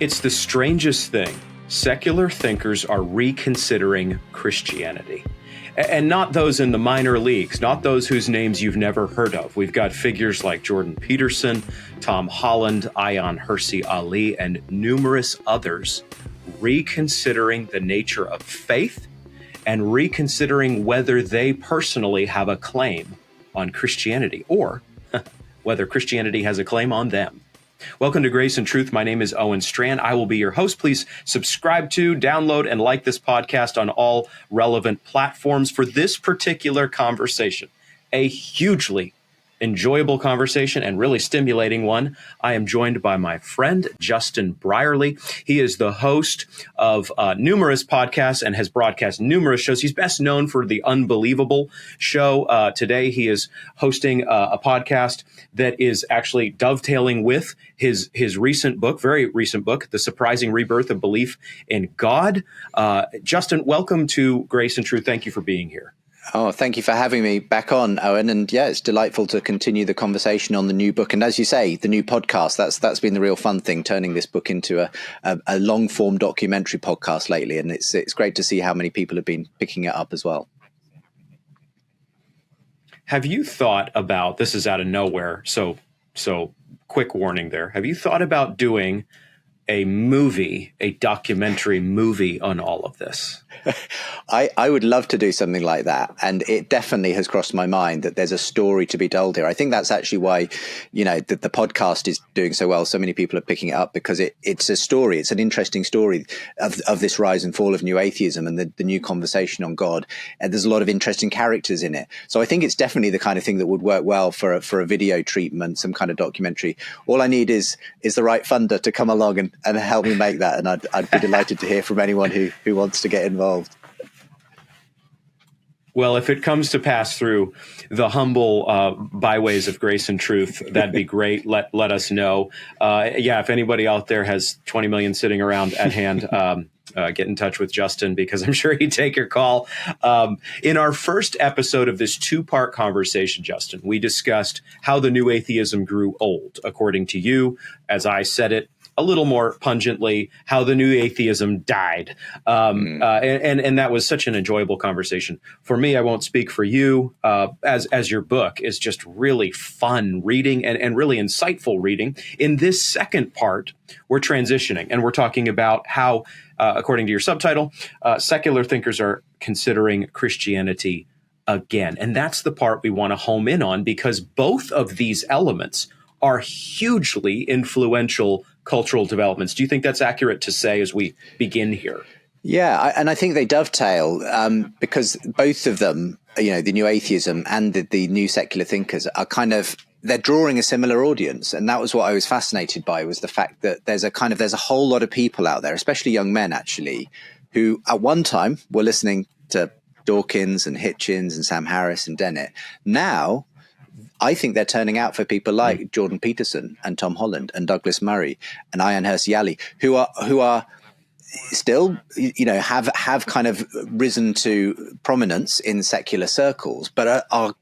It's the strangest thing. Secular thinkers are reconsidering Christianity. And not those in the minor leagues, not those whose names you've never heard of. We've got figures like Jordan Peterson, Tom Holland, Ayaan Hirsi Ali, and numerous others reconsidering the nature of faith and reconsidering whether they personally have a claim on Christianity or whether Christianity has a claim on them. Welcome to Grace and Truth. My name is Owen Strachan. I will be your host. Please subscribe to, download, and like this podcast on all relevant platforms for this particular conversation. A hugely enjoyable conversation and really stimulating one. I am joined by my friend, Justin Brierley. He is the host of numerous podcasts and has broadcast numerous shows. He's best known for the Unbelievable show. Today, he is hosting a podcast that is actually dovetailing with his recent book, very recent book, The Surprising Rebirth of Belief in God. Justin, welcome to Grace and Truth. Thank you for being here. Oh, thank you for having me back on, Owen. And yeah, it's delightful to continue the conversation on the new book. And as you say, the new podcast, that's been the real fun thing, turning this book into a long form documentary podcast lately. And it's great to see how many people have been picking it up as well. Have you thought about, this is out of nowhere, so quick warning there. Have you thought about doing a documentary movie on all of this? I would love to do something like that. And it definitely has crossed my mind that there's a story to be told here. I think that's actually why, the podcast is doing so well. So many people are picking it up because it's a story. It's an interesting story of this rise and fall of new atheism and the new conversation on God. And there's a lot of interesting characters in it. So I think it's definitely the kind of thing that would work well for a video treatment, some kind of documentary. All I need is the right funder to come along and help me make that. And I'd be delighted to hear from anyone who wants to get involved. Well, if it comes to pass through the humble byways of Grace and Truth, that'd be great. Let us know. If anybody out there has 20 million sitting around at hand, get in touch with Justin because I'm sure he'd take your call. In our first episode of this two-part conversation, Justin, we discussed how the new atheism grew old, according to you, as I said it, a little more pungently, how the new atheism died. And that was such an enjoyable conversation. For me, I won't speak for you, as your book is just really fun reading and really insightful reading. In this second part, we're transitioning and we're talking about how, according to your subtitle, secular thinkers are considering Christianity again. And that's the part we want to home in on because both of these elements are hugely influential cultural developments. Do you think that's accurate to say as we begin here? Yeah, and I think they dovetail because both of them, the new atheism and the new secular thinkers are they're drawing a similar audience. And that was what I was fascinated by, was the fact that there's a whole lot of people out there, especially young men actually, who at one time were listening to Dawkins and Hitchens and Sam Harris and Dennett. Now, I think they're turning out for people like Jordan Peterson and Tom Holland and Douglas Murray and Ayaan Hirsi Ali, who are still, have kind of risen to prominence in secular circles, but are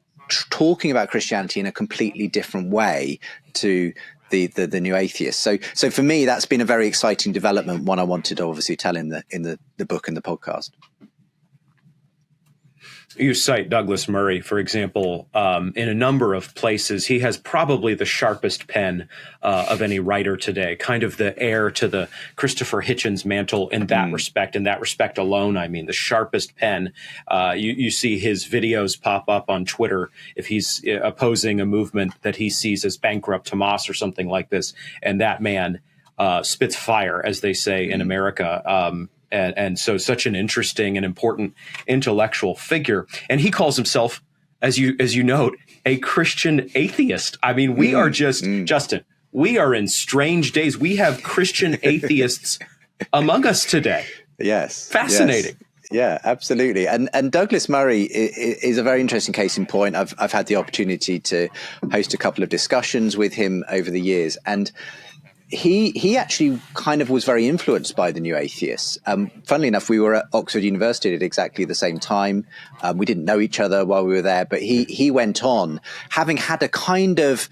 talking about Christianity in a completely different way to the new atheists. So for me, that's been a very exciting development. One I wanted to obviously tell in the book and the podcast. You cite Douglas Murray, for example, in a number of places. He has probably the sharpest pen of any writer today, kind of the heir to the Christopher Hitchens mantle in that respect alone. I mean, the sharpest pen. You see his videos pop up on Twitter if he's opposing a movement that he sees as bankrupt Hamas or something like this. And that man spits fire, as they say in America. And so such an interesting and important intellectual figure. And he calls himself, as you note, a Christian atheist. I mean, we are Justin, we are in strange days. We have Christian atheists among us today. Yes. Fascinating. Yes. Yeah, absolutely. And Douglas Murray is a very interesting case in point. I've had the opportunity to host a couple of discussions with him over the years. And he actually kind of was very influenced by the new atheists. Funnily enough, we were at Oxford University at exactly the same time. We didn't know each other while we were there, but he went on, having had a kind of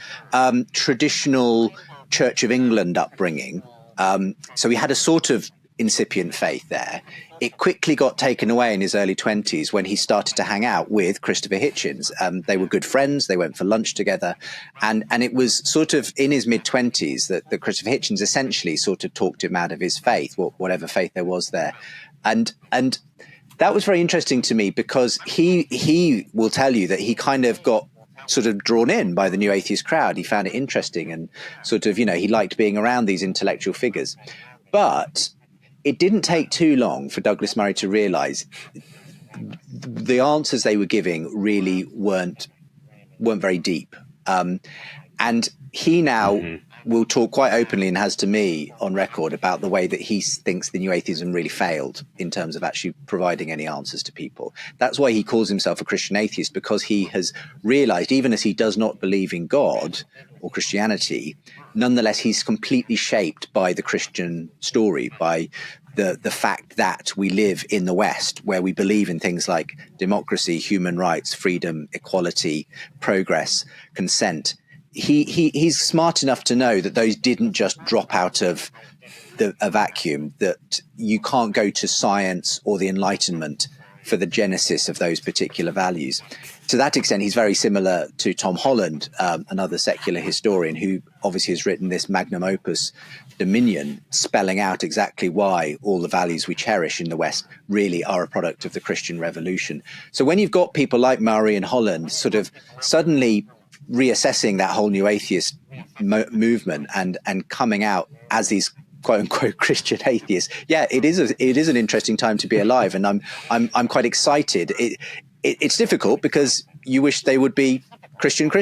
traditional Church of England upbringing, So he had a sort of incipient faith there. It quickly got taken away in his early 20s when he started to hang out with Christopher Hitchens. They were good friends. They went for lunch together. And it was sort of in his mid-20s that Christopher Hitchens essentially sort of talked him out of his faith, whatever faith there was there. And that was very interesting to me because he will tell you that he kind of got sort of drawn in by the new atheist crowd. He found it interesting and sort of, he liked being around these intellectual figures. But it didn't take too long for Douglas Murray to realize the answers they were giving really weren't very deep. And he now will talk quite openly and has to me on record about the way that he thinks the new atheism really failed in terms of actually providing any answers to people. That's why he calls himself a Christian atheist, because he has realized, even as he does not believe in God or Christianity, nonetheless, he's completely shaped by the Christian story, by the fact that we live in the West, where we believe in things like democracy, human rights, freedom, equality, progress, consent. He's smart enough to know that those didn't just drop out of a vacuum, that you can't go to science or the Enlightenment for the genesis of those particular values. To that extent, he's very similar to Tom Holland, another secular historian who obviously has written this magnum opus, Dominion, spelling out exactly why all the values we cherish in the West really are a product of the Christian Revolution. So when you've got people like Murray and Holland sort of suddenly reassessing that whole new atheist movement and coming out as these quote unquote Christian atheists, it is an interesting time to be alive, and I'm quite excited. It's difficult because you wish they would be Christians,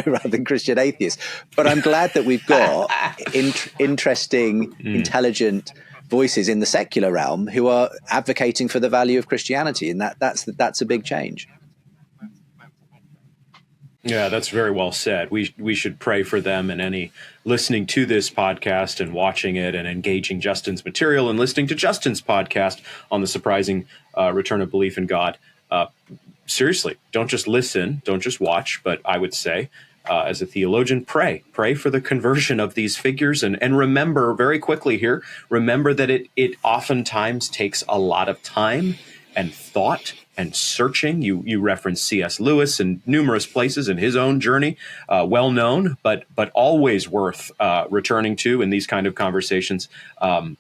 rather than Christian atheists. But I'm glad that we've got interesting, intelligent voices in the secular realm who are advocating for the value of Christianity, and that's a big change. Yeah, that's very well said. We should pray for them, and any listening to this podcast and watching it and engaging Justin's material and listening to Justin's podcast on the surprising return of belief in God. Seriously, don't just listen, don't just watch, but I would say, as a theologian, pray for the conversion of these figures, and remember very quickly here, remember that it oftentimes takes a lot of time and thought and searching. You reference C.S. Lewis in numerous places in his own journey, well known, but always worth returning to in these kind of conversations.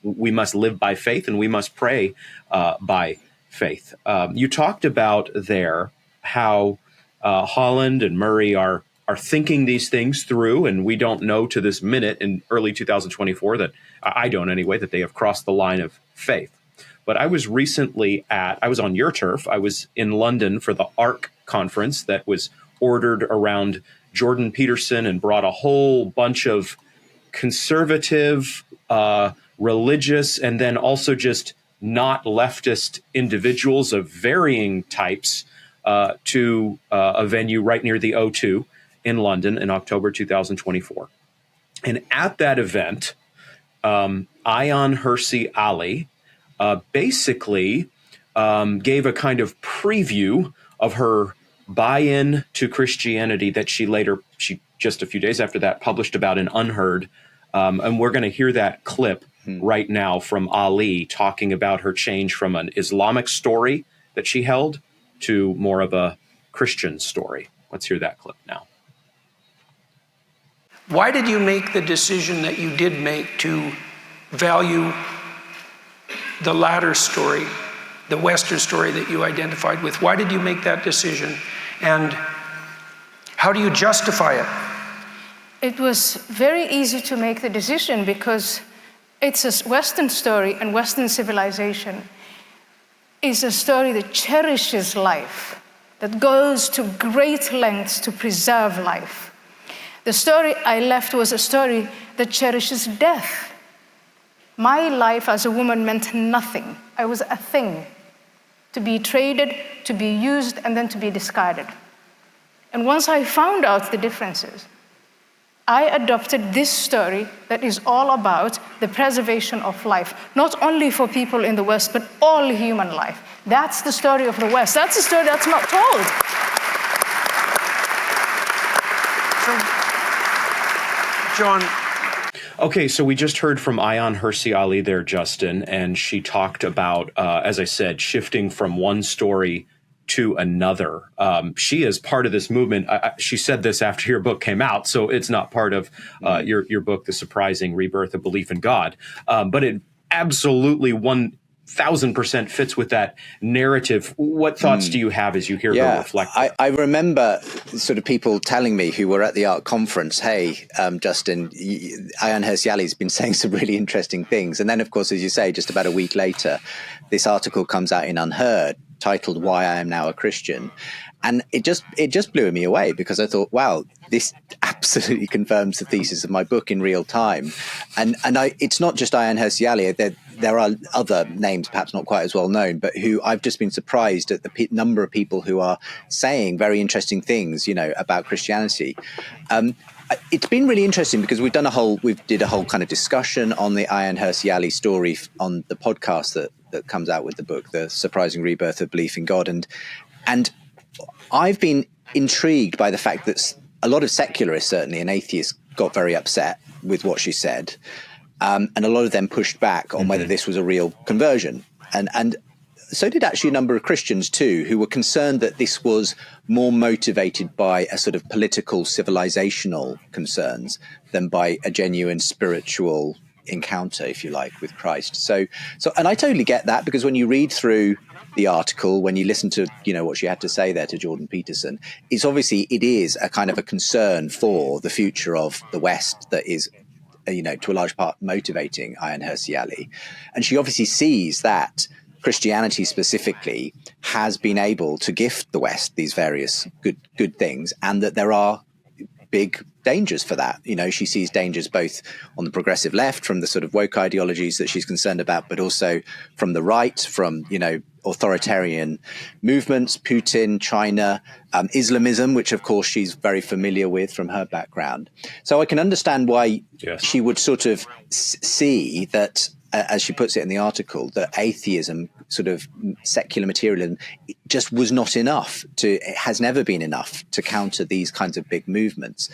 We must live by faith, and we must pray by faith. You talked about there how Holland and Murray are thinking these things through, and we don't know to this minute in early 2024 that I don't anyway, that they have crossed the line of faith. But I was recently I was on your turf. I was in London for the ARC conference that was ordered around Jordan Peterson and brought a whole bunch of conservative, religious, and then also just not leftist individuals of varying types to a venue right near the O2 in London in October 2024. And at that event, Ayaan Hirsi Ali basically gave a kind of preview of her buy-in to Christianity that she just a few days after that published about in Unheard. And we're going to hear that clip right now from Ali talking about her change from an Islamic story that she held to more of a Christian story. Let's hear that clip now. Why did you make the decision that you did make to value the latter story, the Western story that you identified with? Why did you make that decision, and how do you justify it? It was very easy to make the decision because it's a Western story, and Western civilization is a story that cherishes life, that goes to great lengths to preserve life. The story I left was a story that cherishes death. My life as a woman meant nothing. I was a thing, to be traded, to be used, and then to be discarded. And once I found out the differences, I adopted this story that is all about the preservation of life, not only for people in the West, but all human life. That's the story of the West. That's a story that's not told. So, John. Okay, so we just heard from Ayaan Hirsi Ali there, Justin, and she talked about, as I said, shifting from one story to another. She is part of this movement. She said this after your book came out, so it's not part of your book, The Surprising Rebirth of Belief in God. But it absolutely 1,000% fits with that narrative. What thoughts do you have as you hear her reflect? I remember sort of people telling me who were at the art conference, hey, Justin, Ayaan Hirsi Ali's been saying some really interesting things. And then, of course, as you say, just about a week later, this article comes out in Unheard titled Why I Am Now a Christian. And it just blew me away, because I thought, wow, this absolutely confirms the thesis of my book in real time. And it's not just Ayaan Hirsi Ali. There are other names, perhaps not quite as well known, but who I've just been surprised at the number of people who are saying very interesting things, about Christianity. It's been really interesting because we did a whole kind of discussion on the Ayaan Hirsi Ali story on the podcast that comes out with the book, The Surprising Rebirth of Belief in God. And I've been intrigued by the fact that a lot of secularists, certainly, and atheists got very upset with what she said. And a lot of them pushed back on whether this was a real conversion. And so did actually a number of Christians too, who were concerned that this was more motivated by a sort of political, civilizational concerns than by a genuine spiritual encounter, if you like, with Christ. So, and I totally get that, because when you read through the article, when you listen to, what she had to say there to Jordan Peterson, it is a kind of a concern for the future of the West that is, to a large part motivating Ayaan Hirsi Ali. And she obviously sees that Christianity specifically has been able to gift the West these various good things, and that there are big dangers for that. She sees dangers both on the progressive left from the sort of woke ideologies that she's concerned about, but also from the right, from, authoritarian movements, Putin, China, Islamism, which of course she's very familiar with from her background. So I can understand why she would sort of see that, as she puts it in the article, that atheism, sort of secular materialism, just was not enough it has never been enough to counter these kinds of big movements.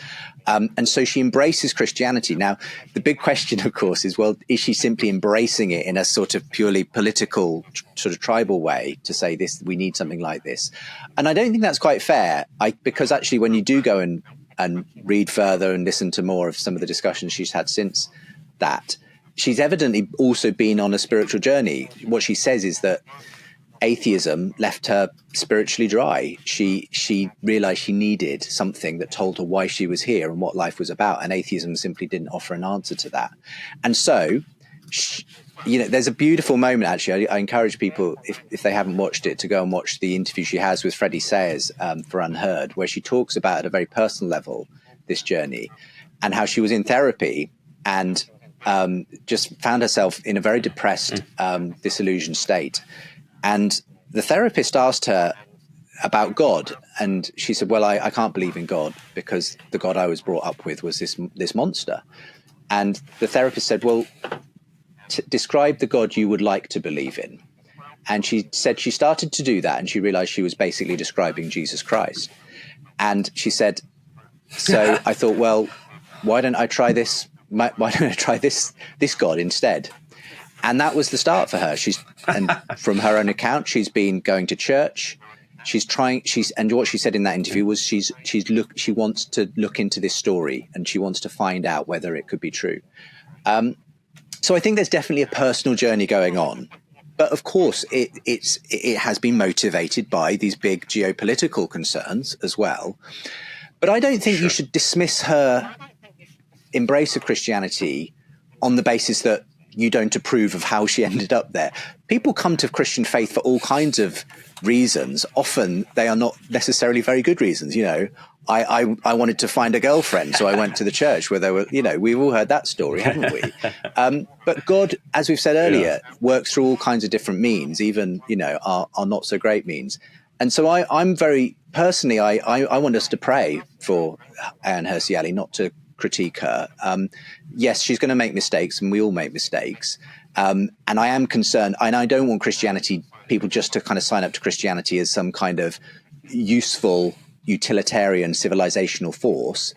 And so she embraces Christianity. Now, the big question, of course, is, well, is she simply embracing it in a sort of purely political, sort of tribal way to say this, we need something like this? And I don't think that's quite fair, because actually when you do go and read further and listen to more of some of the discussions she's had since that, she's evidently also been on a spiritual journey. What she says is that atheism left her spiritually dry. She realized she needed something that told her why she was here and what life was about, and atheism simply didn't offer an answer to that. And so, there's a beautiful moment, actually. I encourage people, if they haven't watched it, to go and watch the interview she has with Freddie Sayers for Unheard, where she talks about, at a very personal level, this journey and how she was in therapy and just found herself in a very depressed, disillusioned state. And the therapist asked her about God. And she said, well, I can't believe in God because the God I was brought up with was this monster. And the therapist said, well, describe the God you would like to believe in. And she said she started to do that, and she realized she was basically describing Jesus Christ. And she said, so I thought, well, why don't I try this? Why don't I try this God instead? And that was the start for her. And from her own account, she's been going to church. And what she said in that interview was she wants to look into this story, and she wants to find out whether it could be true. So I think there's definitely a personal journey going on. But of course, it has been motivated by these big geopolitical concerns as well. But I don't think you should dismiss her embrace of Christianity on the basis that you don't approve of how she ended up there. People come to Christian faith for all kinds of reasons. Often they are not necessarily very good reasons. I wanted to find a girlfriend, so I went to the church where there were, we've all heard that story, haven't we? But God, as we've said earlier, works through all kinds of different means, even, our not so great means. And so I'm very, personally, I want us to pray for Ayaan Hirsi Ali, not to critique her. Yes, she's going to make mistakes, and we all make mistakes. And I am concerned, and I don't want people just to kind of sign up to Christianity as some kind of useful, utilitarian, civilizational force.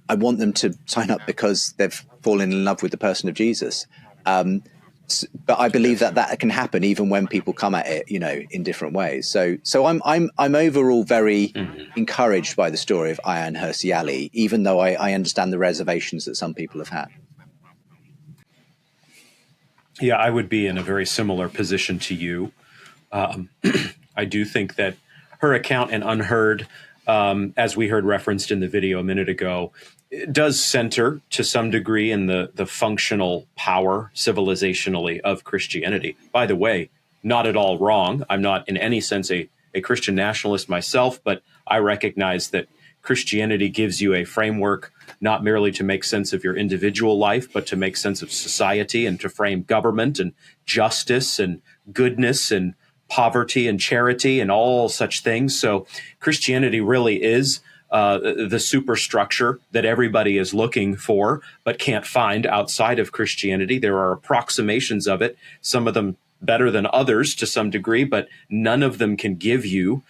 I want them to sign up because they've fallen in love with the person of Jesus. But I believe that can happen even when people come at it, in different ways. So I'm overall very encouraged by the story of Ayaan Hirsi Ali, even though I understand the reservations that some people have had. Yeah, I would be in a very similar position to you. I do think that her account in Unheard, as we heard referenced in the video a minute ago, it does center to some degree in the functional power civilizationally of Christianity. By the way, not at all wrong. I'm not in any sense a Christian nationalist myself, but I recognize that Christianity gives you a framework not merely to make sense of your individual life, but to make sense of society and to frame government and justice and goodness and poverty and charity and all such things. So Christianity really is the superstructure that everybody is looking for, but can't find outside of Christianity. There are approximations of it, some of them better than others to some degree, but none of them can give you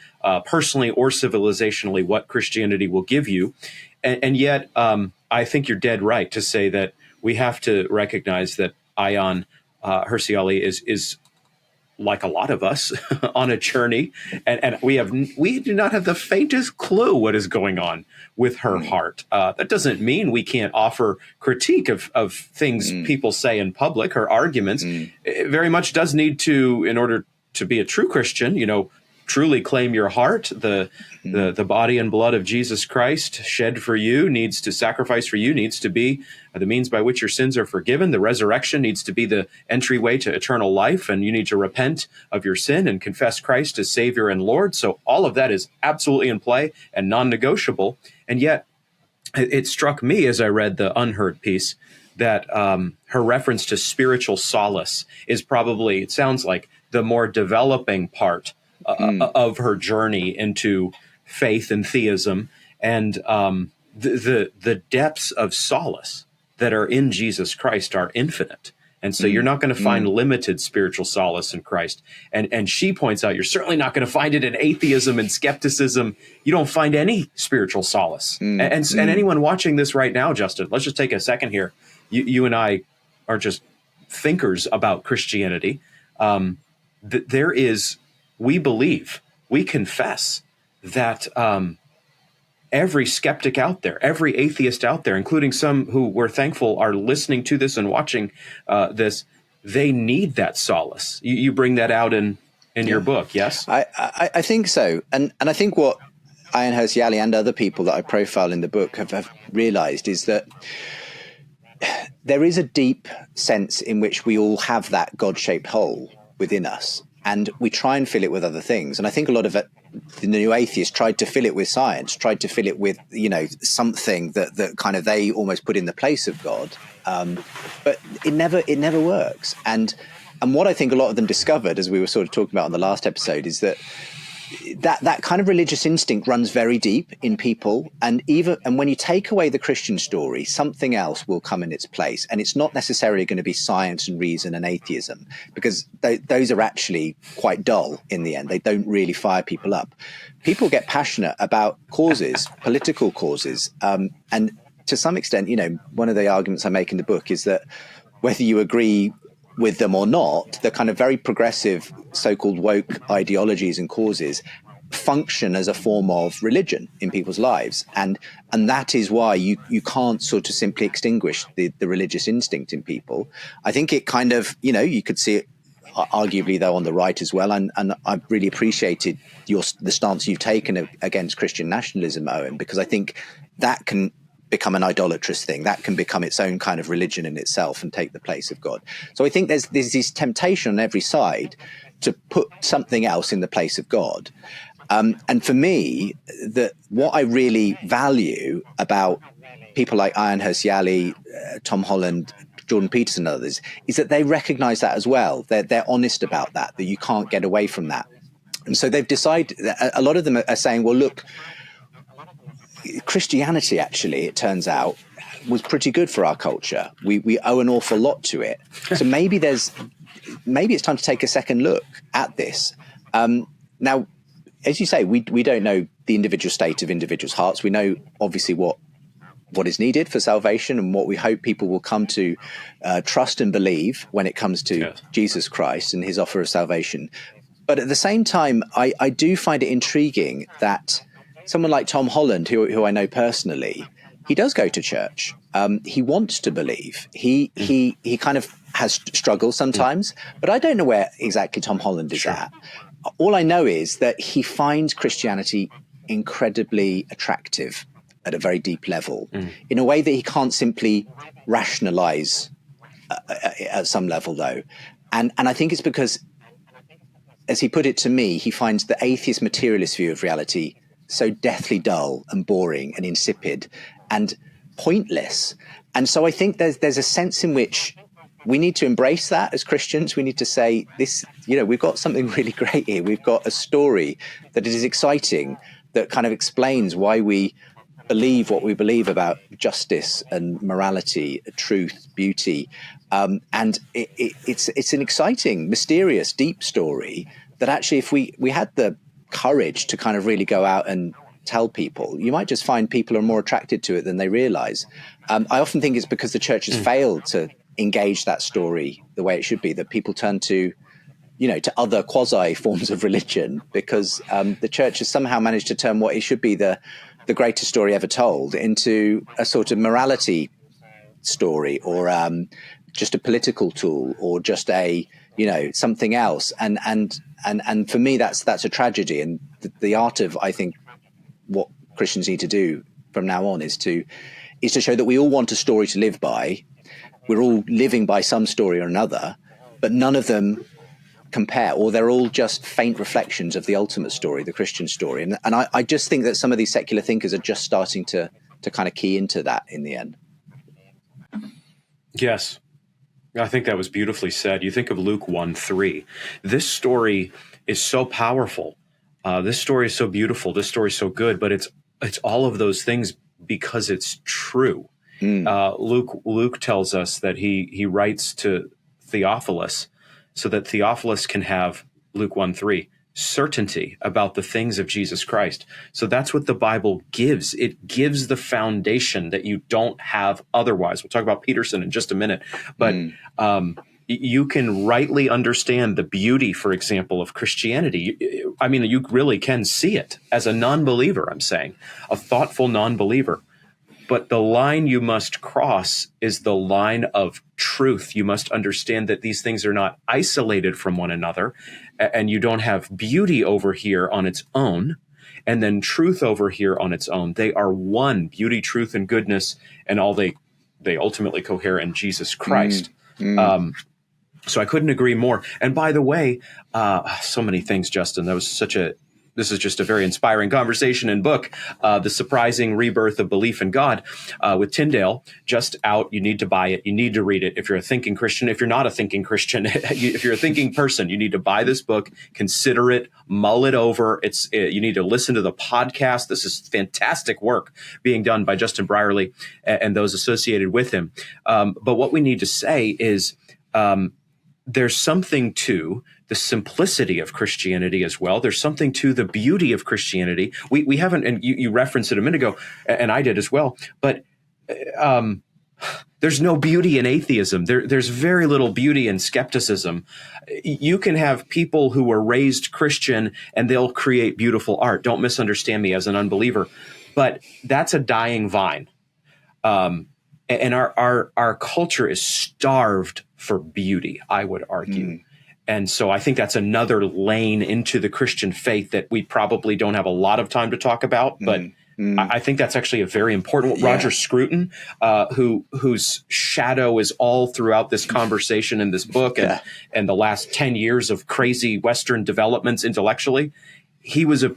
personally or civilizationally what Christianity will give you. And yet, I think you're dead right to say that we have to recognize that Ayaan Hirsi Ali is like a lot of us on a journey, and we do not have the faintest clue what is going on with her heart. That doesn't mean we can't offer critique of things people say in public. Her arguments it very much does need to, in order to be a true Christian, truly claim your heart. The body and blood of Jesus Christ shed for you, needs to sacrifice for you, needs to be the means by which your sins are forgiven. The resurrection needs to be the entryway to eternal life, and you need to repent of your sin and confess Christ as Savior and Lord. So all of that is absolutely in play and non-negotiable. And yet it struck me as I read the Unheard piece that her reference to spiritual solace is probably, it sounds like, the more developing part of her journey into faith and theism, and the depths of solace that are in Jesus Christ are infinite. And so you're not going to find limited spiritual solace in Christ. And she points out, you're certainly not going to find it in atheism and skepticism. You don't find any spiritual solace. And anyone watching this right now, Justin, let's just take a second here. You and I are just thinkers about Christianity. There is, we believe, we confess that every skeptic out there, every atheist out there, including some who we're thankful are listening to this and watching this, they need that solace. You bring that out in your book, yes? I think so. And I think what Ayaan Hirsi Ali and other people that I profile in the book have realized is that there is a deep sense in which we all have that God-shaped hole within us, and we try and fill it with other things. And I think a lot of it, the new atheists tried to fill it with science, tried to fill it with, something that kind of they almost put in the place of God. But it never works. And what I think a lot of them discovered, as we were sort of talking about on the last episode, is that kind of religious instinct runs very deep in people, and when you take away the Christian story, something else will come in its place, and it's not necessarily going to be science and reason and atheism, because those are actually quite dull in the end. They don't really fire people up. People get passionate about causes, political causes, and to some extent, one of the arguments I make in the book is that whether you agree with them or not, the kind of very progressive so-called woke ideologies and causes function as a form of religion in people's lives. And that is why you can't sort of simply extinguish the religious instinct in people. I think it kind of, you could see it arguably though on the right as well. And I've really appreciated the stance you've taken against Christian nationalism, Owen, because I think that can become an idolatrous thing. That can become its own kind of religion in itself and take the place of God. So I think there's this temptation on every side to put something else in the place of God. And for me, what I really value about people like Ayaan Hirsi Ali, Tom Holland, Jordan Peterson and others, is that they recognize that as well. They're honest about that you can't get away from that. And so they've decided, a lot of them are saying, well, look, Christianity, actually, it turns out, was pretty good for our culture. We owe an awful lot to it. So maybe it's time to take a second look at this. Now, as you say, we don't know the individual state of individuals' hearts. We know, obviously, what what is needed for salvation and what we hope people will come to trust and believe when it comes to Jesus Christ and his offer of salvation. But at the same time, I do find it intriguing that someone like Tom Holland, who I know personally, he does go to church. He wants to believe. He kind of has struggles sometimes, but I don't know where exactly Tom Holland is at. All I know is that he finds Christianity incredibly attractive at a very deep level, in a way that he can't simply rationalize at some level, though. And I think it's because, as he put it to me, he finds the atheist materialist view of reality so deathly dull and boring and insipid and pointless. And so I think there's a sense in which we need to embrace that as Christians. We need to say this, we've got something really great here. We've got a story that is exciting, that kind of explains why we believe what we believe about justice and morality, truth, beauty. And it's an exciting, mysterious, deep story that actually, if we had the courage to kind of really go out and tell people, you might just find people are more attracted to it than they realize. I often think it's because the church has failed to engage that story the way it should be, that people turn to other quasi forms of religion, because the church has somehow managed to turn what it should be the greatest story ever told into a sort of morality story, or just a political tool, or just a something else. And for me, that's a tragedy. And the art of, I think, what Christians need to do from now on is to show that we all want a story to live by. We're all living by some story or another, but none of them compare, or they're all just faint reflections of the ultimate story, the Christian story. And I just think that some of these secular thinkers are just starting to kind of key into that in the end. Yes. I think that was beautifully said. You think of Luke 1:3. This story is so powerful. This story is so beautiful. This story is so good, but it's all of those things because it's true. Luke tells us that he writes to Theophilus so that Theophilus can have, Luke 1:3, certainty about the things of Jesus Christ. So that's what the Bible gives. It gives the foundation that you don't have otherwise. We'll talk about Peterson in just a minute, but you can rightly understand the beauty, for example, of Christianity. I mean, you really can see it as a non-believer, I'm saying, a thoughtful non-believer. But the line you must cross is the line of truth. You must understand that these things are not isolated from one another, and you don't have beauty over here on its own, and then truth over here on its own. They are one: beauty, truth, and goodness, and all they ultimately cohere in Jesus Christ. So I couldn't agree more. And by the way, so many things, Justin. This is just a very inspiring conversation and book, The Surprising Rebirth of Belief in God, with Tyndale, just out. You need to buy it. You need to read it. If you're a thinking Christian, if you're not a thinking Christian, if you're a thinking person, you need to buy this book, consider it, mull it over. You need to listen to the podcast. This is fantastic work being done by Justin Brierley and those associated with him. But what we need to say is, there's something to the simplicity of Christianity as well. There's something to the beauty of Christianity. We haven't, and you referenced it a minute ago, and I did as well, but there's no beauty in atheism. There's very little beauty in skepticism. You can have people who were raised Christian and they'll create beautiful art. Don't misunderstand me as an unbeliever, but that's a dying vine. And our culture is starved for beauty, I would argue. And so I think that's another lane into the Christian faith that we probably don't have a lot of time to talk about, but I think that's actually a very important one. Roger Scruton, whose shadow is all throughout this conversation in this book and the last 10 years of crazy Western developments intellectually. He was a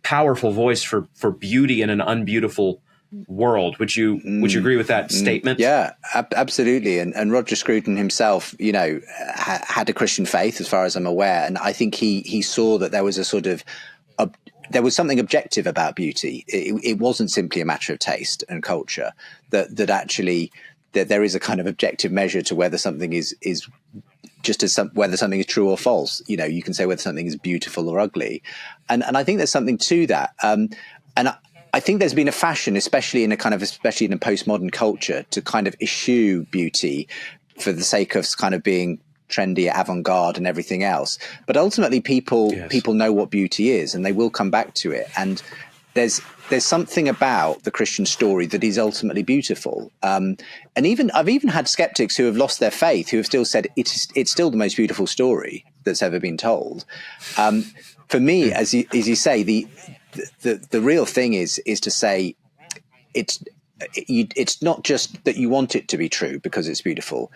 powerful voice for beauty in an unbeautiful world. Would you agree with that statement? Yeah, absolutely. And Roger Scruton himself, had a Christian faith, as far as I'm aware. And I think he saw that there was a sort of there was something objective about beauty. It wasn't simply a matter of taste and culture. That actually that there is a kind of objective measure to whether something is just as whether something is true or false. You can say whether something is beautiful or ugly. And I think there's something to that. And I think there's been a fashion, especially in a postmodern culture, to kind of eschew beauty for the sake of kind of being trendy, avant-garde and everything else. But ultimately people know what beauty is, and they will come back to it. And there's something about the Christian story that is ultimately beautiful. And I've even had skeptics who have lost their faith who have still said it's still the most beautiful story that's ever been told. For me, as you say, the real thing is to say it's not just that you want it to be true because it's beautiful.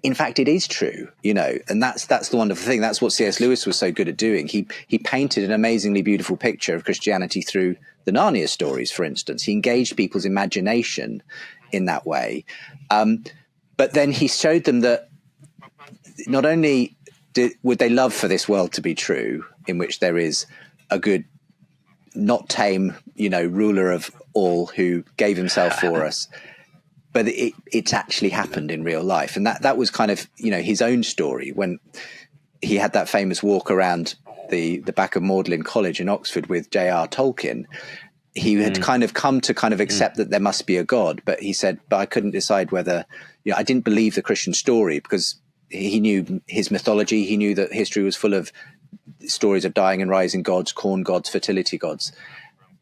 In fact, it is true, and that's the wonderful thing. That's what C.S. Lewis was so good at doing. He painted an amazingly beautiful picture of Christianity through the Narnia stories, for instance. He engaged people's imagination in that way. But then he showed them that not only would they love for this world to be true, in which there is a good, not tame, ruler of all who gave himself for us, but it's actually happened in real life. And that was kind of, his own story when he had that famous walk around the back of Magdalen College in Oxford with J.R. Tolkien. He had kind of come to kind of accept that there must be a God, but he said, but I couldn't decide whether, I didn't believe the Christian story because he knew his mythology. He knew that history was full of stories of dying and rising gods, corn gods, fertility gods.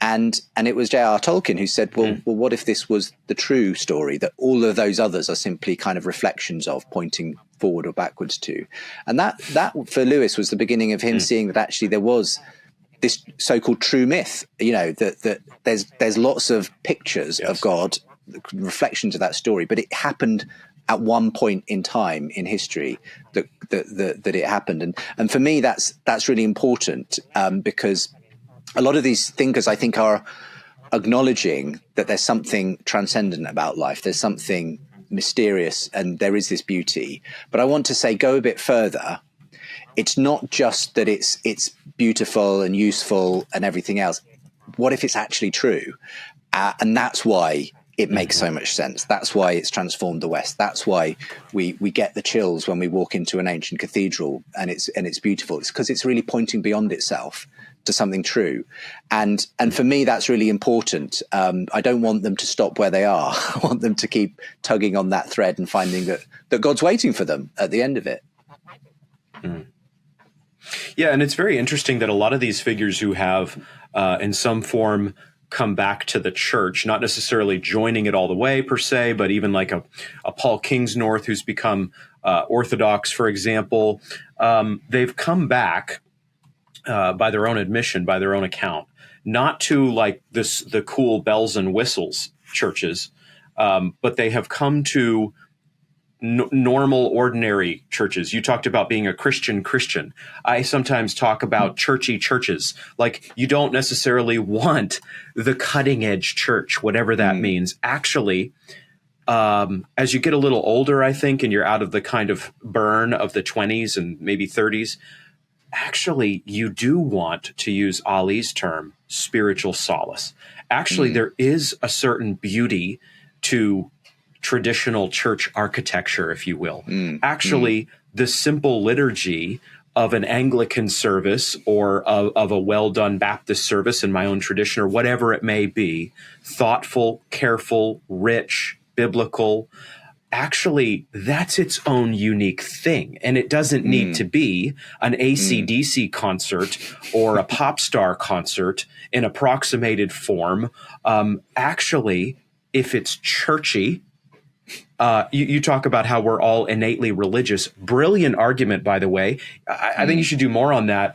And it was J.R. Tolkien who said, well, what if this was the true story, that all of those others are simply kind of reflections of, pointing forward or backwards to? And that for Lewis was the beginning of him seeing that actually there was this so-called true myth, that there's lots of pictures of God, reflections of that story, but it happened at one point in time in history that it happened. And for me, that's really important, because a lot of these thinkers, I think, are acknowledging that there's something transcendent about life. There's something mysterious and there is this beauty. But I want to say, go a bit further. It's not just that it's beautiful and useful and everything else. What if it's actually true? And that's why it makes so much sense. That's why it's transformed the West. That's why we get the chills when we walk into an ancient cathedral and it's beautiful. It's because it's really pointing beyond itself to something true. And for me, that's really important. I don't want them to stop where they are. I want them to keep tugging on that thread and finding that God's waiting for them at the end of it. Yeah, and it's very interesting that a lot of these figures who have, in some form, come back to the church, not necessarily joining it all the way per se, but even like a Paul Kingsnorth who's become Orthodox, for example, they've come back by their own admission, by their own account, not to like the cool bells and whistles churches, but they have come to normal, ordinary churches. You talked about being a Christian. I sometimes talk about churchy churches. Like, you don't necessarily want the cutting edge church, whatever that means. Actually, as you get a little older, I think, and you're out of the kind of burn of the 20s and maybe 30s, actually, you do want, to use Ali's term, spiritual solace. Actually, there is a certain beauty to traditional church architecture, if you will. Actually, the simple liturgy of an Anglican service or of a well-done Baptist service in my own tradition, or whatever it may be, thoughtful, careful, rich, biblical, actually, that's its own unique thing. And it doesn't need to be an AC/DC concert or a pop star concert in approximated form. Actually, if it's churchy, you talk about how we're all innately religious. Brilliant argument, by the way. I think you should do more on that.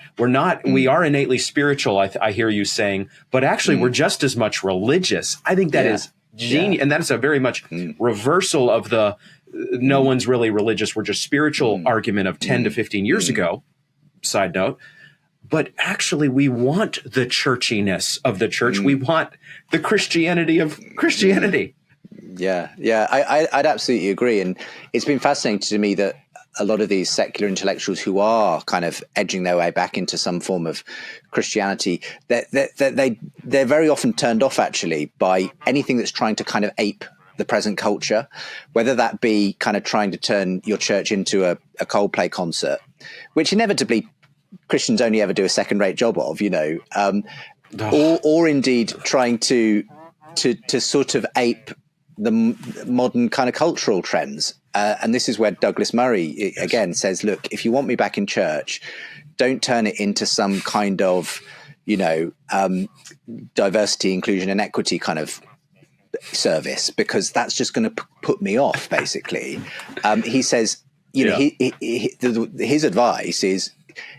We are innately spiritual, I hear you saying, but actually we're just as much religious. I think that is genius. And that is a very much reversal of the no one's really religious, we're just spiritual argument of 10 to 15 years ago. Side note. But actually, we want the churchiness of the church. We want the Christianity of Christianity. Yeah, I'd absolutely agree. And it's been fascinating to me that a lot of these secular intellectuals who are kind of edging their way back into some form of Christianity, they're very often turned off actually by anything that's trying to kind of ape the present culture, whether that be kind of trying to turn your church into a Coldplay concert, which inevitably Christians only ever do a second-rate job of, or indeed trying to sort of ape the modern kind of cultural trends. And this is where Douglas Murray again says, look, if you want me back in church, don't turn it into some kind of, diversity, inclusion and equity kind of service, because that's just going to put me off, basically. He says, his advice is,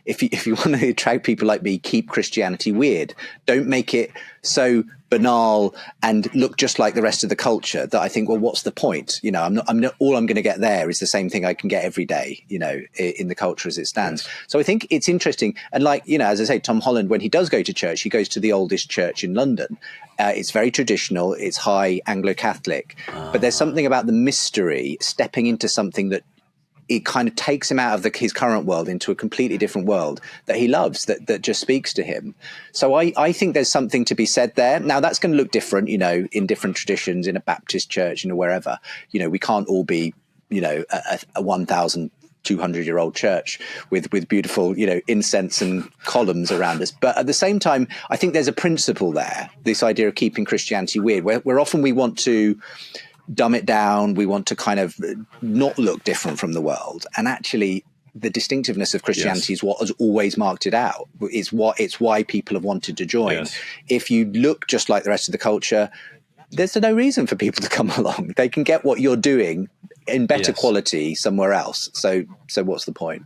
if you want to attract people like me, keep Christianity weird. Don't make it so banal and look just like the rest of the culture that I think, well, what's the point? I'm not all I'm going to get there is the same thing I can get every day, in the culture as it stands. Yes. So I think it's interesting. And as I say, Tom Holland, when he does go to church, he goes to the oldest church in London. It's very traditional. It's high Anglo-Catholic, but there's something about the mystery, stepping into something that it kind of takes him out of his current world into a completely different world that he loves, that just speaks to him. So I think there's something to be said there. Now, that's going to look different, in different traditions, in a Baptist church, wherever. We can't all be, a 1,200-year-old church with beautiful, incense and columns around us. But at the same time, I think there's a principle there, this idea of keeping Christianity weird, where often we want to dumb it down. We want to kind of not look different from the world. And actually, the distinctiveness of Christianity is what has always marked it out. It's why people have wanted to join. Yes. If you look just like the rest of the culture, there's no reason for people to come along. They can get what you're doing in better quality somewhere else. So what's the point?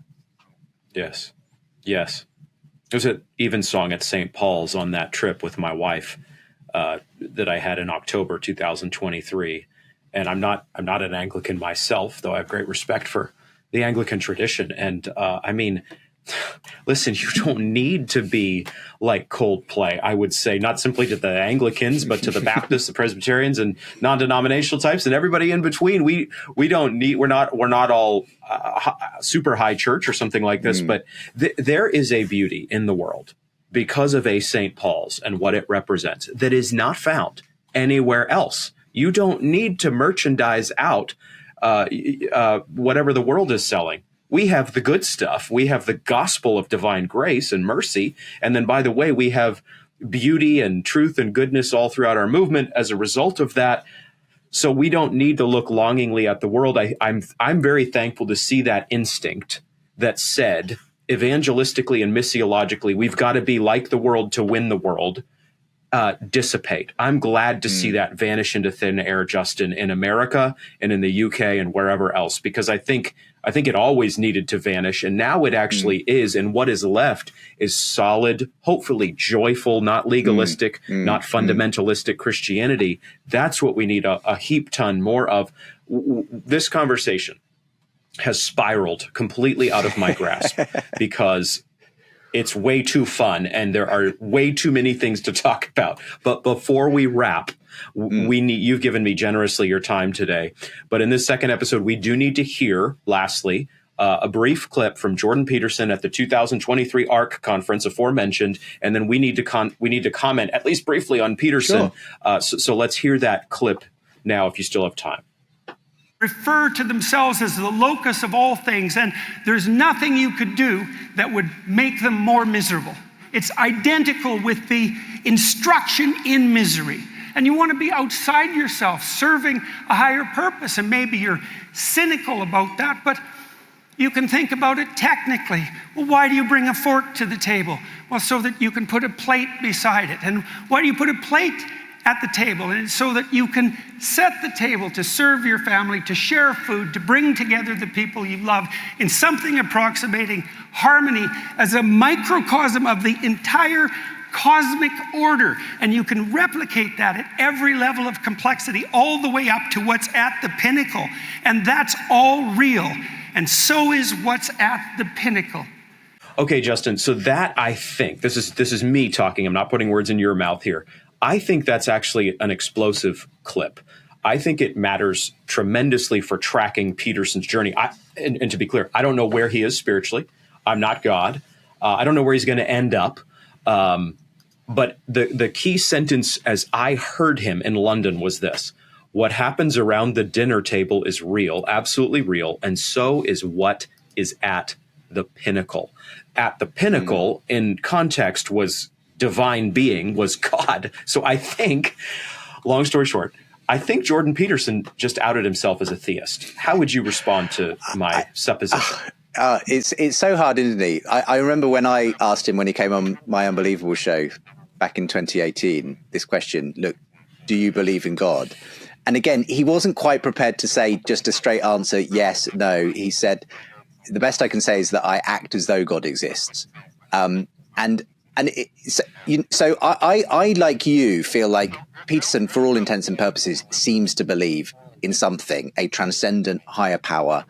Yes. There's an Evensong at St. Paul's on that trip with my wife that I had in October 2023. And I'm not an Anglican myself, though I have great respect for the Anglican tradition. And listen, you don't need to be like Coldplay, I would say, not simply to the Anglicans, but to the Baptists, the Presbyterians, and non-denominational types, and everybody in between. We don't need. We're not all super high church or something like this, but there is a beauty in the world because of a St. Paul's and what it represents that is not found anywhere else. You don't need to merchandise out whatever the world is selling. We have the good stuff. We have the gospel of divine grace and mercy. And then, by the way, we have beauty and truth and goodness all throughout our movement as a result of that. So we don't need to look longingly at the world. I'm very thankful to see that instinct that said, evangelistically and missiologically, we've got to be like the world to win the world. Dissipate. I'm glad to see that vanish into thin air, Justin, in America and in the UK and wherever else, because I think it always needed to vanish, and now it actually is. And what is left is solid, hopefully joyful, not legalistic, not fundamentalistic Christianity. That's what we need a heap ton more of. This conversation has spiraled completely out of my grasp because it's way too fun, and there are way too many things to talk about. But before we wrap, you've given me generously your time today. But in this second episode, we do need to hear, lastly, a brief clip from Jordan Peterson at the 2023 ARC conference aforementioned, and then we need to comment at least briefly on Peterson. Sure. So let's hear that clip now, if you still have time. Refer to themselves as the locus of all things, and there's nothing you could do that would make them more miserable. It's identical with the instruction in misery. And you want to be outside yourself, serving a higher purpose, and maybe you're cynical about that, but you can think about it technically. Well, why do you bring a fork to the table? Well, so that you can put a plate beside it. And why do you put a plate at the table? And it's so that you can set the table to serve your family, to share food, to bring together the people you love in something approximating harmony as a microcosm of the entire cosmic order. And you can replicate that at every level of complexity, all the way up to what's at the pinnacle. And that's all real. And so is what's at the pinnacle. Okay, Justin, so that, I think, this is me talking, I'm not putting words in your mouth here. I think that's actually an explosive clip. I think it matters tremendously for tracking Peterson's journey. And to be clear, I don't know where he is spiritually. I'm not God. I don't know where he's going to end up. But the key sentence as I heard him in London was this: what happens around the dinner table is real, absolutely real, and so is what is at the pinnacle. At the pinnacle, in context, was divine being was God. So I think, long story short, I think Jordan Peterson just outed himself as a theist. How would you respond to my supposition? It's so hard, isn't he? I remember when I asked him when he came on my Unbelievable show back in 2018, this question, look, do you believe in God? And again, he wasn't quite prepared to say just a straight answer, yes, no. He said, the best I can say is that I act as though God exists. So I, like you, feel like Peterson, for all intents and purposes, seems to believe in something, a transcendent higher power.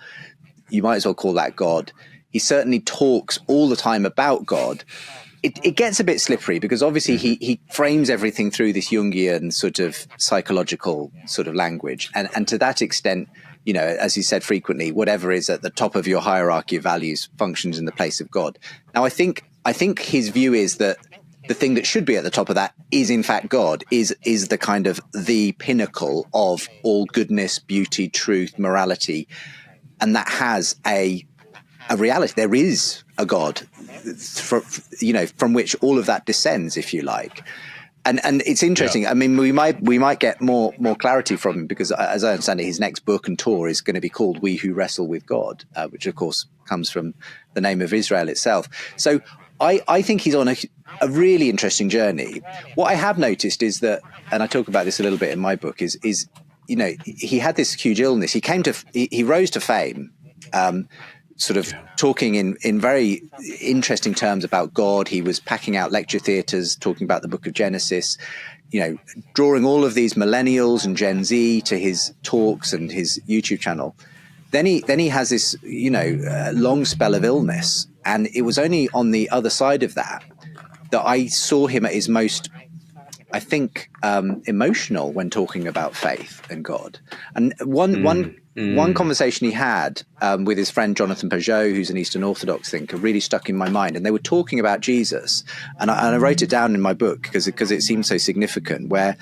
You might as well call that God. He certainly talks all the time about God. It gets a bit slippery because obviously he frames everything through this Jungian sort of psychological sort of language. And to that extent, you know, as he said frequently, whatever is at the top of your hierarchy of values functions in the place of God. Now, I think his view is that the thing that should be at the top of that is in fact God, is the kind of the pinnacle of all goodness, beauty, truth, morality. And that has a reality. There is a God, from which all of that descends, if you like. And it's interesting. Yeah. I mean, we might get more clarity from him because, as I understand it, his next book and tour is going to be called "We Who Wrestle with God," which of course comes from the name of Israel itself. So I think he's on a really interesting journey. What I have noticed is that, and I talk about this a little bit in my book, is you know, he had this huge illness. He rose to fame. Sort of talking in very interesting terms about God. He was packing out lecture theatres, talking about the book of Genesis, you know, drawing all of these millennials and Gen Z to his talks and his YouTube channel. Then he has this, you know, long spell of illness. And it was only on the other side of that I saw him at his most, I think, emotional when talking about faith and God. And one conversation he had with his friend Jonathan Peugeot, who's an Eastern Orthodox thinker, really stuck in my mind. And they were talking about Jesus. And I wrote it down in my book because it seemed so significant, where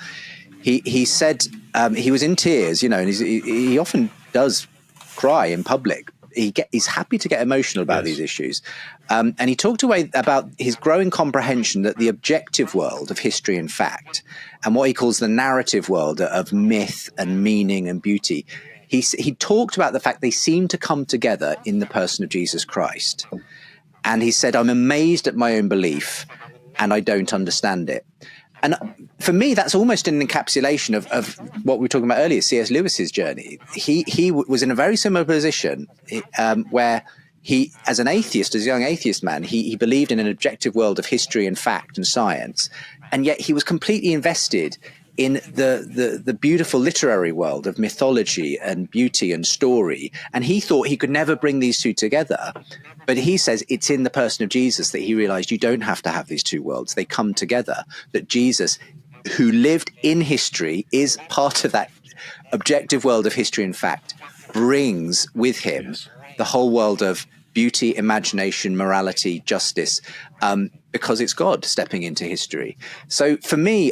he said he was in tears, you know, and he often does cry in public. He's happy to get emotional about these issues. And he talked about his growing comprehension that the objective world of history and fact, and what he calls the narrative world of myth and meaning and beauty, he talked about the fact they seem to come together in the person of Jesus Christ. And he said, I'm amazed at my own belief and I don't understand it. And for me, that's almost an encapsulation of what we were talking about earlier, C.S. Lewis's journey. He was in a very similar position where he, as an atheist, as a young atheist man, he believed in an objective world of history and fact and science. And yet he was completely invested in the beautiful literary world of mythology and beauty and story. And he thought he could never bring these two together. But he says it's in the person of Jesus that he realized you don't have to have these two worlds. They come together, that Jesus, who lived in history, is part of that objective world of history and fact, brings with him the whole world of beauty, imagination, morality, justice, because it's God stepping into history. So for me,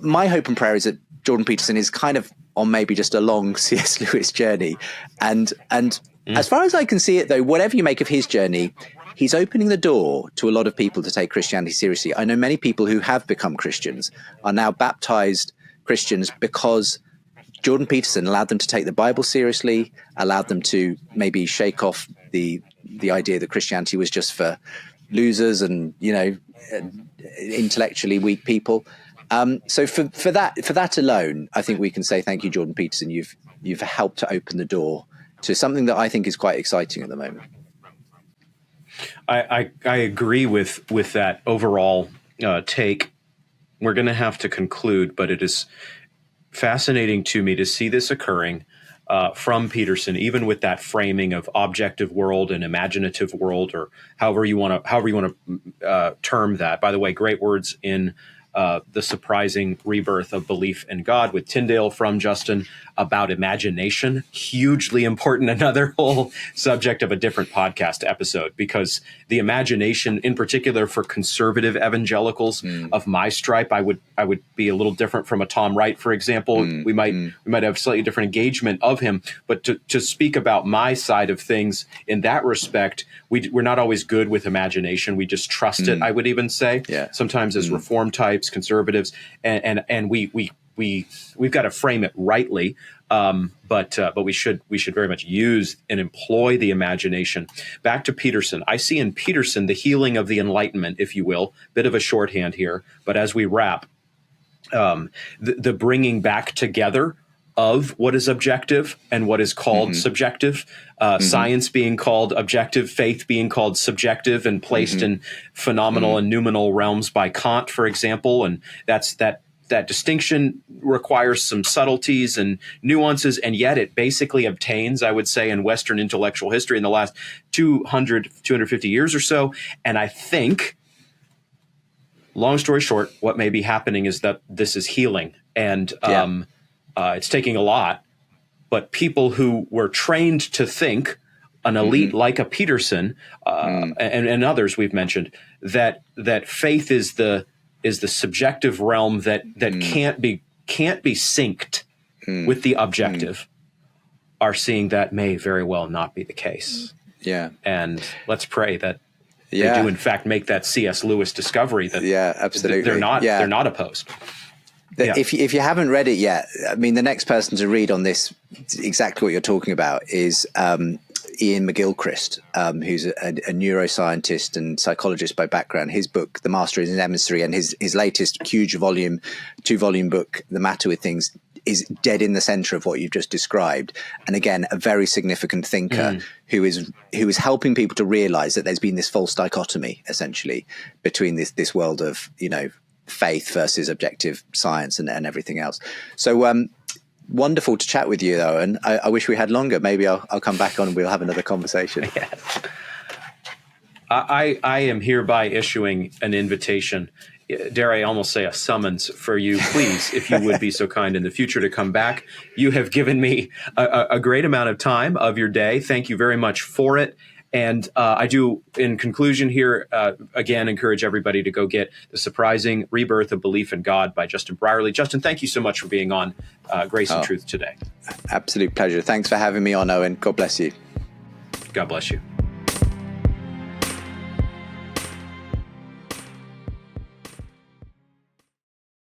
my hope and prayer is that Jordan Peterson is kind of on maybe just a long C.S. Lewis journey. And as far as I can see it, though, whatever you make of his journey, he's opening the door to a lot of people to take Christianity seriously. I know many people who have become Christians are now baptized Christians because Jordan Peterson allowed them to take the Bible seriously, allowed them to maybe shake off the idea that Christianity was just for losers and, you know, intellectually weak people. So for that alone, I think we can say thank you, Jordan Peterson. You've helped to open the door to something that I think is quite exciting at the moment. I agree with that overall take. We're going to have to conclude, but it is fascinating to me to see this occurring from Peterson, even with that framing of objective world and imaginative world, or however you want to term that. By the way, great words in The Surprising Rebirth of Belief in God with Tyndale from Justin about imagination. Hugely important, another whole subject of a different podcast episode, because the imagination, in particular for conservative evangelicals of my stripe, I would be a little different from a Tom Wright, for example. We might have slightly different engagement of him, but to speak about my side of things in that respect, we're not always good with imagination. We just trust it, I would even say. Yeah. Sometimes as reform types, conservatives, and we've got to frame it rightly. But we should very much use and employ the imagination. Back to Peterson. I see in Peterson the healing of the Enlightenment, if you will. Bit of a shorthand here, but as we wrap, the bringing back together of what is objective and what is called subjective, science being called objective, faith being called subjective and placed in phenomenal and noumenal realms by Kant, for example. And that distinction requires some subtleties and nuances, and yet it basically obtains, I would say, in Western intellectual history in the last 250 years or so. And I think, long story short, what may be happening is that this is healing. And it's taking a lot, but people who were trained to think, an elite like a Peterson and others we've mentioned, that faith is the subjective realm that can't be synced with the objective, are seeing that may very well not be the case. Yeah, and let's pray that they do in fact make that C.S. Lewis discovery that absolutely they're not opposed. If you haven't read it yet, I mean, the next person to read on this, exactly what you're talking about, is Ian McGilchrist, who's a neuroscientist and psychologist by background. His book, The Master is an Emissary, and his latest huge 2-volume book, The Matter with Things, is dead in the center of what you've just described. And again, a very significant thinker who is helping people to realize that there's been this false dichotomy, essentially, between this world of, faith versus objective science and everything else. So wonderful to chat with you, though, and I wish we had longer. Maybe I'll come back on and we'll have another conversation. Yes. I am hereby issuing an invitation, dare I almost say a summons, for you, please, if you would be so kind in the future to come back. You have given me a great amount of time of your day. Thank you very much for it. And I do, in conclusion here, again, encourage everybody to go get The Surprising Rebirth of Belief in God by Justin Brierley. Justin, thank you so much for being on Grace and Truth today. Absolute pleasure. Thanks for having me on, Owen. God bless you. God bless you.